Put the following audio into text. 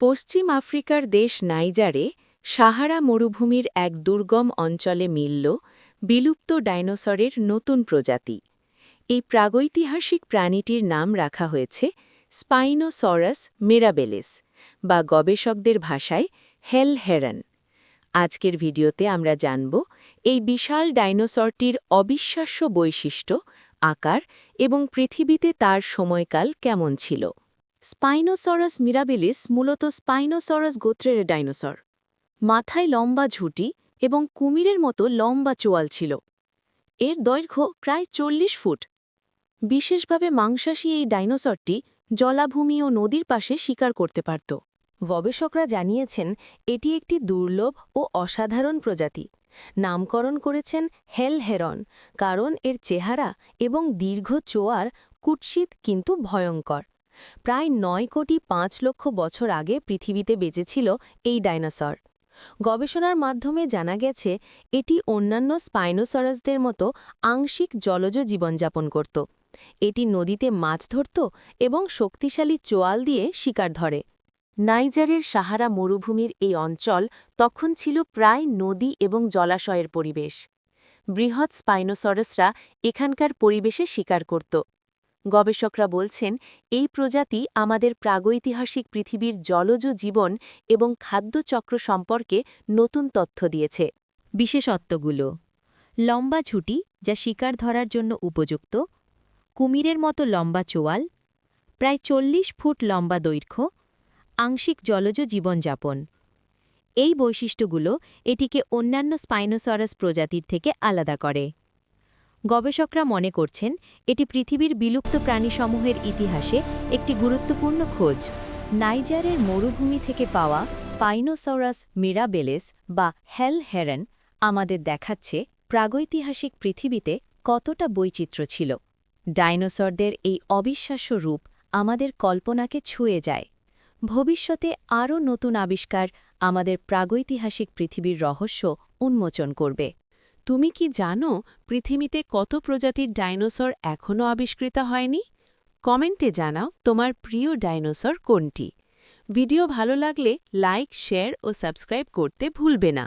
পশ্চিম আফ্রিকার দেশ নাইজারে সাহারা মরুভূমির এক দুর্গম অঞ্চলে মিলল বিলুপ্ত ডাইনোসরের নতুন প্রজাতি। এই প্রাগৈতিহাসিক প্রাণীটির নাম রাখা হয়েছে স্পাইনোসরাস মিরাবেলিস বা গবেষকদের ভাষায় হেল হেরন। আজকের ভিডিওতে আমরা জানব এই বিশাল ডাইনোসরটির অবিশ্বাস্য বৈশিষ্ট্য, আকার এবং পৃথিবীতে তার সময়কাল কেমন ছিল। স্পাইনোসরাস মিরাবিলিস মূলত স্পাইনোসরাস গোত্রের ডাইনোসর। মাথায় লম্বা ঝুঁটি এবং কুমিরের মতো লম্বা চোয়াল ছিল। এর দৈর্ঘ্য প্রায় ৪০ ফুট। বিশেষভাবে মাংসাশী এই ডাইনোসরটি জলাভূমি ও নদীর পাশে শিকার করতে পারত। গবেষকরা জানিয়েছেন এটি একটি দুর্লভ ও অসাধারণ প্রজাতি। নামকরণ করেছেন হেল হেরন, কারণ এর চেহারা এবং দীর্ঘ চোয়ার কুৎসিত কিন্তু ভয়ঙ্কর। প্রায় ৯,৫,০০,০০০ বছর আগে পৃথিবীতে বেঁচেছিল এই ডাইনোসর। গবেষণার মাধ্যমে জানা গেছে এটি অন্যান্য স্পাইনোসরাসদের মতো আংশিক জলজ জীবনযাপন করত। এটি নদীতে মাছ ধরত এবং শক্তিশালী চোয়াল দিয়ে শিকার ধরে। নাইজারের সাহারা মরুভূমির এই অঞ্চল তখন ছিল প্রায় নদী এবং জলাশয়ের পরিবেশ। বৃহৎ স্পাইনোসরাসরা এখানকার পরিবেশে শিকার করত। গবেষকরা বলছেন এই প্রজাতি আমাদের প্রাগৈতিহাসিক পৃথিবীর জলজ জীবন এবং খাদ্যচক্র সম্পর্কে নতুন তথ্য দিয়েছে। বিশেষত্বগুলো: লম্বা ঝুঁটি যা শিকার ধরার জন্য উপযুক্ত, কুমিরের মতো লম্বা চোয়াল, প্রায় ৪০ ফুট লম্বা দৈর্ঘ্য, আংশিক জলজ জীবনযাপন। এই বৈশিষ্ট্যগুলো এটিকে অন্যান্য স্পাইনোসরাস প্রজাতির থেকে আলাদা করে। গবেষকরা মনে করছেন এটি পৃথিবীর বিলুপ্ত প্রাণীসমূহের ইতিহাসে একটি গুরুত্বপূর্ণ খোঁজ। নাইজারের মরুভূমি থেকে পাওয়া স্পাইনোসরাস মিরাবেলিস বা হেল হেরন আমাদের দেখাচ্ছে প্রাগৈতিহাসিক পৃথিবীতে কতটা বৈচিত্র্য ছিল। ডাইনোসরদের এই অবিশ্বাস্য রূপ আমাদের কল্পনাকে ছুঁয়ে যায়। ভবিষ্যতে আরও নতুন আবিষ্কার আমাদের প্রাগৈতিহাসিক পৃথিবীর রহস্য উন্মোচন করবে। তুমি কি জানো পৃথিবীতে কত প্রজাতির ডাইনোসর এখনও আবিষ্কৃত হয়নি? কমেন্টে জানাও তোমার প্রিয় ডাইনোসর কোনটি। ভিডিও ভালো লাগলে লাইক, শেয়ার ও সাবস্ক্রাইব করতে ভুলবে না।